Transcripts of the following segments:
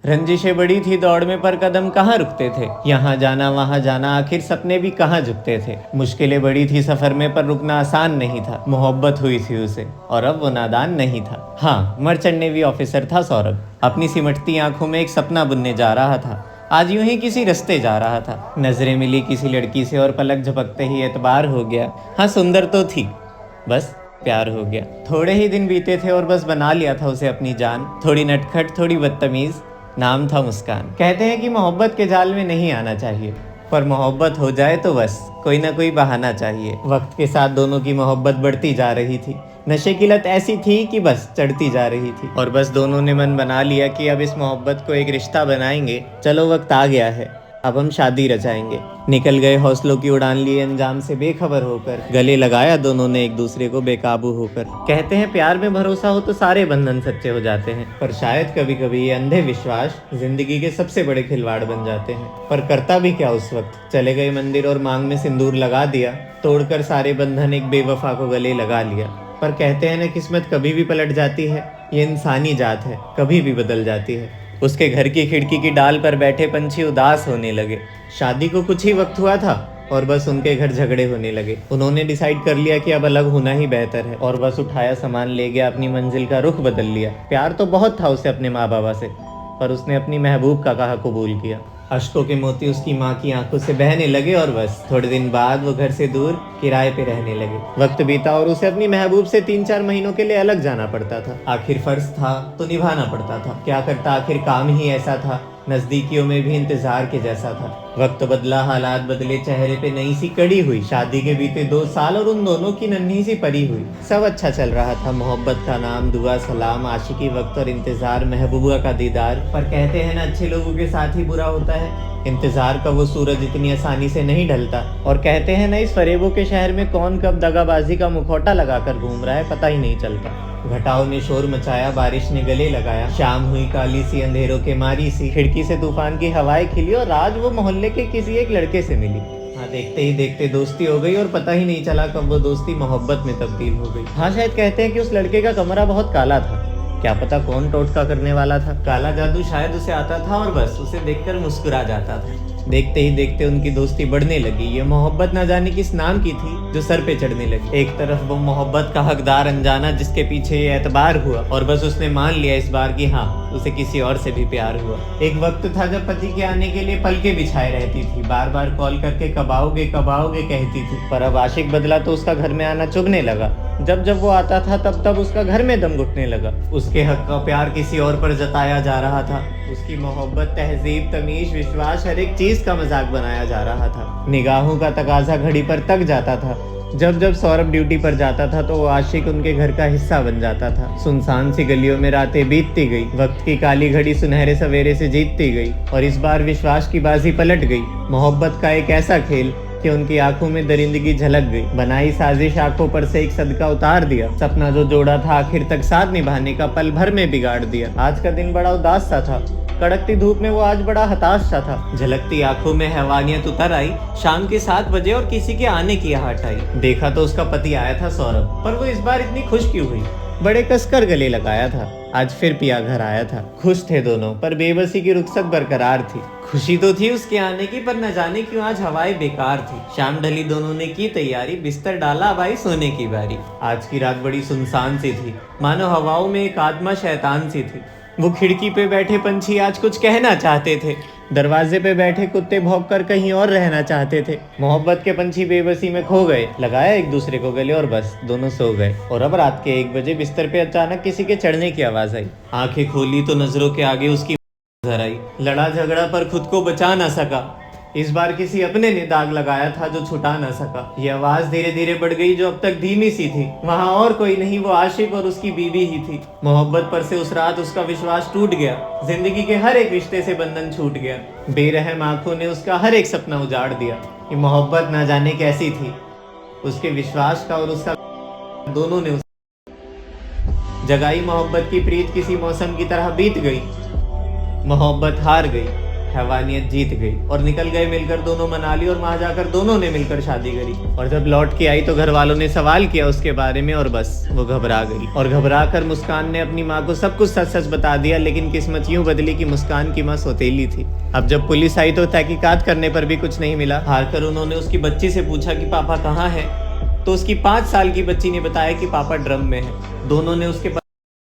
रंजिशें बड़ी थी दौड़ में, पर कदम कहाँ रुकते थे। यहाँ जाना वहाँ जाना, आखिर सपने भी कहाँ झुकते थे। मुश्किलें बड़ी थी सफर में, पर रुकना आसान नहीं था। मोहब्बत हुई थी उसे, और अब वो नादान नहीं था। हाँ, मर्चेंट नेवी ऑफिसर था सौरभ। अपनी सिमटती आंखों में एक सपना बुनने जा रहा था। आज यूं ही किसी रास्ते जा रहा था, नजरें मिली किसी लड़की से और पलक झपकते ही एतबार हो गया। हाँ, सुंदर तो थी, बस प्यार हो गया। थोड़े ही दिन बीते थे और बस बना लिया था उसे अपनी जान। थोड़ी नटखट, थोड़ी बदतमीज, नाम था मुस्कान। कहते हैं कि मोहब्बत के जाल में नहीं आना चाहिए, पर मोहब्बत हो जाए तो बस कोई ना कोई बहाना चाहिए। वक्त के साथ दोनों की मोहब्बत बढ़ती जा रही थी। नशे की लत ऐसी थी कि बस चढ़ती जा रही थी, और बस दोनों ने मन बना लिया कि अब इस मोहब्बत को एक रिश्ता बनाएंगे। चलो वक्त आ गया है, अब हम शादी रचाएंगे। निकल गए हौसलों की उड़ान लिए अंजाम से बेखबर होकर। गले लगाया दोनों ने एक दूसरे को बेकाबू होकर। कहते हैं प्यार में भरोसा हो तो सारे बंधन सच्चे हो जाते हैं, पर शायद कभी कभी ये अंधे विश्वास जिंदगी के सबसे बड़े खिलवाड़ बन जाते हैं। पर करता भी क्या उस वक्त। चले गए मंदिर और मांग में सिंदूर लगा दिया, तोड़कर सारे बंधन एक बेवफा को गले लगा लिया। पर कहते हैं न, किस्मत कभी भी पलट जाती है। ये इंसानी जात है, कभी भी बदल जाती है। उसके घर की खिड़की की डाल पर बैठे पंछी उदास होने लगे। शादी को कुछ ही वक्त हुआ था और बस उनके घर झगड़े होने लगे। उन्होंने डिसाइड कर लिया कि अब अलग होना ही बेहतर है, और बस उठाया सामान ले गया, अपनी मंजिल का रुख बदल लिया। प्यार तो बहुत था उसे अपने माँ बाबा से, पर उसने अपनी महबूब का कहा कबूल किया। अश्कों के मोती उसकी माँ की आंखों से बहने लगे, और बस थोड़े दिन बाद वो घर से दूर किराए पे रहने लगे। वक्त बीता और उसे अपनी महबूब से 3-4 महीनों के लिए अलग जाना पड़ता था। आखिर फर्ज था तो निभाना पड़ता था। क्या करता, आखिर काम ही ऐसा था। नजदीकियों में भी इंतजार के जैसा था। वक्त बदला, हालात बदले, चेहरे पे नई सी कड़ी हुई। शादी के बीते 2 साल और उन दोनों की नन्ही सी परी हुई। सब अच्छा चल रहा था। मोहब्बत का नाम, दुआ सलाम, आशिकी, वक्त और इंतजार, महबूबा का दीदार। पर कहते हैं ना, अच्छे लोगों के साथ ही बुरा होता है। इंतजार का वो सूरज इतनी आसानी से नहीं ढलता। और कहते हैं ना, इस फरेबों के शहर में कौन कब दगाबाजी का मुखौटा लगाकर घूम रहा है, पता ही नहीं चलता। घटाओं ने शोर मचाया, बारिश ने गले लगाया। शाम हुई काली सी, अंधेरों के मारी सी। खिड़की से तूफान की हवाएं खिली और आज वो मोहल्ले के किसी एक लड़के से मिली। हाँ, देखते ही देखते दोस्ती हो गई, और पता ही नहीं चला कब वो दोस्ती मोहब्बत में तब्दील हो गई। हाँ, शायद कहते हैं कि उस लड़के का कमरा बहुत काला था। क्या पता कौन टोटका करने वाला था। काला जादू शायद उसे आता था, और बस उसे देखकर मुस्कुरा जाता था। देखते ही देखते उनकी दोस्ती बढ़ने लगी। ये मोहब्बत ना जाने किस नाम की थी जो सर पे चढ़ने लगी। एक तरफ वो मोहब्बत का हकदार अनजाना, जिसके पीछे ये एतबार हुआ, और बस उसने मान लिया इस बार कि हाँ, उसे किसी और से भी प्यार हुआ। एक वक्त था जब पति के आने के लिए पलके बिछाए रहती थी। बार बार कॉल करके कब आओगे कब आओगे कहती थी। पर अब आशिक बदला तो उसका घर में आना चुभने लगा। जब जब वो आता था तब तब उसका घर में दम घुटने लगा। उसके हक का प्यार किसी और पर जताया जा रहा था। उसकी मोहब्बत, तहजीब, तमीज, विश्वास, हर एक चीज का मजाक बनाया जा रहा था। निगाहों का तकाजा घड़ी पर तक जाता था। जब जब सौरभ ड्यूटी पर जाता था तो वो आशिक उनके घर का हिस्सा बन जाता था। सुनसान सी गलियों में रातें बीतती गई। वक्त की काली घड़ी सुनहरे सवेरे से जीतती गई, और इस बार विश्वास की बाजी पलट गई। मोहब्बत का एक ऐसा खेल कि उनकी आंखों में दरिंदगी झलक गई। बनाई साजिश आंखों पर से एक सदका उतार दिया। सपना जो जोड़ा था आखिर तक साथ निभाने का, पल भर में बिगाड़ दिया। आज का दिन बड़ा उदास सा था। कड़कती धूप में वो आज बड़ा हताश सा था। झलकती आंखों में हैवानियत उतर आई। शाम के 7 बजे और किसी के आने की आहट आई। देखा तो उसका पति आया था सौरभ, पर वो इस बार इतनी खुश क्यों हुई। बड़े कसकर गले लगाया था। आज फिर पिया घर आया था। खुश थे दोनों, पर बेबसी की रुखसत बरकरार थी। खुशी तो थी उसके आने की, पर न जाने क्यों आज हवाएं बेकार थी। शाम ढली, दोनों ने की तैयारी, बिस्तर डाला, अब आई सोने की बारी। आज की रात बड़ी सुनसान सी थी, मानो हवाओं में एक आत्मा शैतान सी थी। वो खिड़की पे बैठे पंछी आज कुछ कहना चाहते थे। दरवाजे पे बैठे कुत्ते भौंककर कहीं और रहना चाहते थे। मोहब्बत के पंछी बेबसी में खो गए, लगाया एक दूसरे को गले, और बस दोनों सो गए। और अब रात के 1 बजे बिस्तर पे अचानक किसी के चढ़ने की आवाज आई। आंखें खोली तो नजरों के आगे उसकी नजर आई। लड़ा झगड़ा पर खुद को बचा ना सका। इस बार किसी अपने ने दाग लगाया था जो छुटा ना सका। ये आवाज धीरे धीरे बढ़ गई, जो अब तक धीमी सी थी। वहां और कोई नहीं, वो आशिक और उसकी बीवी ही थी। मोहब्बत पर से उस रात उसका विश्वास टूट गया। जिंदगी के हर एक रिश्ते से बंधन छूट गया। बेरहम आंखों ने उसका हर एक सपना उजाड़ दिया। ये मोहब्बत ना जाने कैसी थी। उसके विश्वास का और उसका दोनों ने जगाई मोहब्बत की प्रीत किसी मौसम की तरह बीत गई। मोहब्बत हार गई। हैवानियत जीत गई और निकल गए मिलकर दोनों मनाली, और वहां जाकर दोनों ने मिलकर शादी करी। और जब लौट के आई तो घर वालों ने सवाल किया उसके बारे में, और बस वो घबरा गई। और घबरा कर मुस्कान ने अपनी माँ को सब कुछ सच सच बता दिया, लेकिन किस्मत यूं बदली कि मुस्कान की माँ सौतेली थी। अब जब पुलिस आई तो तहकीकात करने पर भी कुछ नहीं मिला। हार कर उन्होंने उसकी बच्ची से पूछा कि पापा कहाँ है, तो उसकी 5 साल की बच्ची ने बताया कि पापा ड्रम में है। दोनों ने उसके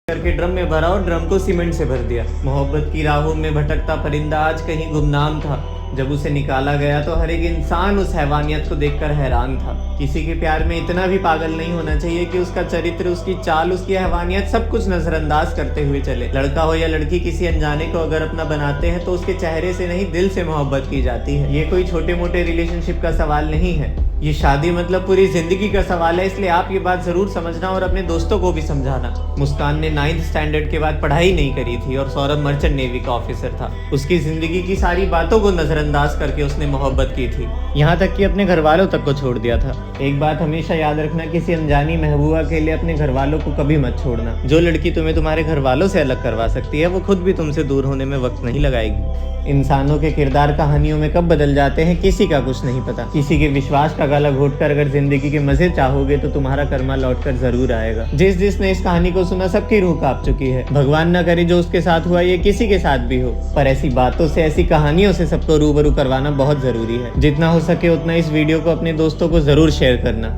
करके ड्रम में भरा और ड्रम को सीमेंट से भर दिया। मोहब्बत की राहों में भटकता परिंदा आज कहीं गुमनाम था। जब उसे निकाला गया तो हर एक इंसान उस हैवानियत को देखकर हैरान था। किसी के प्यार में इतना भी पागल नहीं होना चाहिए कि उसका चरित्र, उसकी चाल, उसकी हैवानियत सब कुछ नजरअंदाज करते हुए चले। लड़का हो या लड़की, किसी अनजाने को अगर अपना बनाते हैं तो उसके चेहरे से नहीं दिल से मोहब्बत की जाती है। ये कोई छोटे मोटे रिलेशनशिप का सवाल नहीं है, ये शादी मतलब पूरी जिंदगी का सवाल है। इसलिए आप ये बात जरूर समझना और अपने दोस्तों को भी समझाना। मुस्कान ने 9th स्टैंडर्ड के बाद पढ़ाई नहीं करी थी और सौरभ मर्चेंट नेवी का ऑफिसर था। उसकी जिंदगी की सारी बातों को नजरअंदाज करके उसने मोहब्बत की थी, यहाँ तक कि अपने घर वालों तक को छोड़ दिया था। एक बात हमेशा याद रखना, किसी अनजानी महबूबा के लिए अपने घर वालों को कभी मत छोड़ना। जो लड़की तुम्हें तुम्हारे घर वालों से अलग करवा सकती है वो खुद भी तुमसे दूर होने में वक्त नहीं लगाएगी। इंसानों के किरदार कहानियों में कब बदल जाते हैं किसी का कुछ नहीं पता। किसी के विश्वास का गला घोटकर अगर जिंदगी के मजे चाहोगे तो तुम्हारा कर्मा लौटकर जरूर आएगा। जिसने इस कहानी को सुना सबकी रूह कांप चुकी है। भगवान न करे जो उसके साथ हुआ ये किसी के साथ भी हो, पर ऐसी बातों से, ऐसी कहानियों से सबको रूबरू करवाना बहुत जरूरी है। जितना हो सके उतना इस वीडियो को अपने दोस्तों को जरूर शेयर करना।